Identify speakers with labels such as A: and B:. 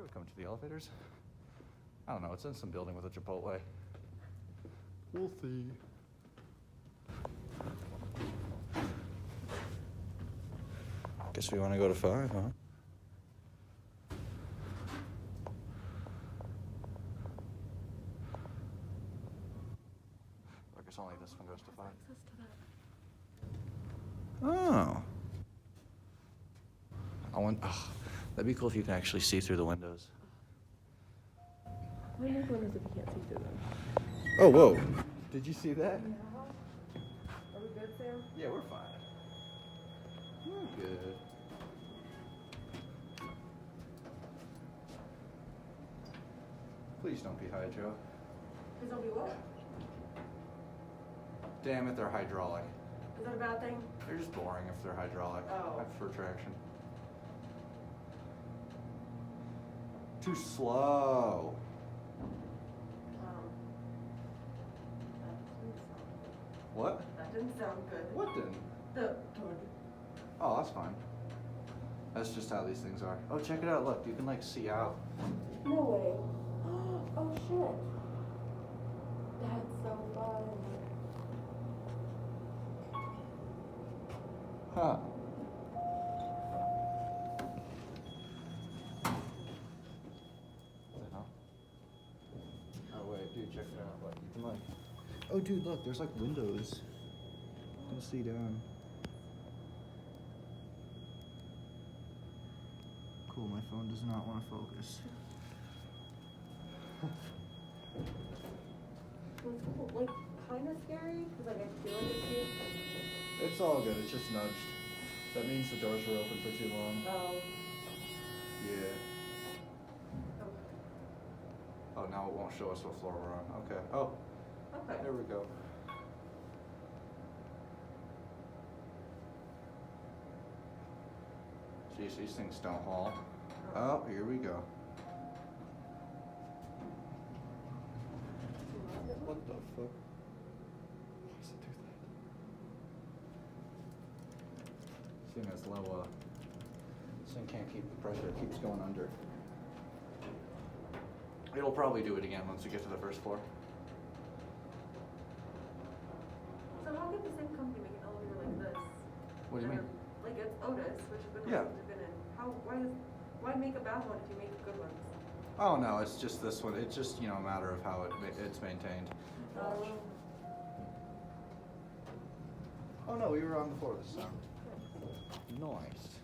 A: we coming to the elevators? I don't know, it's in some building with a Chipotle. We'll see. Guess we want to go to 5, huh? I guess only this one goes to 5. Oh. Oh, that'd be cool if you can actually see through the windows.
B: Why make windows if you can't see through them?
A: Oh, whoa. Did you see that?
B: Yeah. Are we good, Sam?
A: Yeah, we're fine. We're good. Please don't be Hydro.
B: Please don't be what?
A: Damn it, they're hydraulic.
B: Is that a bad thing?
A: They're just boring if they're hydraulic.
B: Oh.
A: I prefer traction. Too slow. What?
B: That didn't sound good.
A: What didn't?
B: The
A: Oh, that's fine. That's just how these things are. Oh, check it out. Look, you can like see out.
B: No way. Oh shit. That's so fun.
A: Huh. What the hell? Oh wait, dude, check it out. Look, you can like. Oh, dude, look, there's like windows. You can see down. Cool, my phone does not want to focus.
B: It's cool. Like, kind of scary, because like, I feel like it's here.
A: It's all good, it's just nudged. That means the doors were open for too long.
B: Oh.
A: Yeah.
B: Okay.
A: Oh, now it won't show us what floor we're on. Okay. Oh,
B: Okay.
A: there we go. Jeez, these things don't haul. Oh, here we go. What the fuck? Why does it do that? Seeing as low, this thing can't keep the pressure, it keeps going under. It'll probably do it again once we get to the first floor.
B: So how could the same company make an elevator like this?
A: What do you mean?
B: Like it's Otis, which has been
A: Yeah.
B: we've been in. Why make a bad one if you make good ones?
A: Oh no, it's just this one. It's just, you know, a matter of how it's maintained. Oh no, we were on the floor this time. Nice.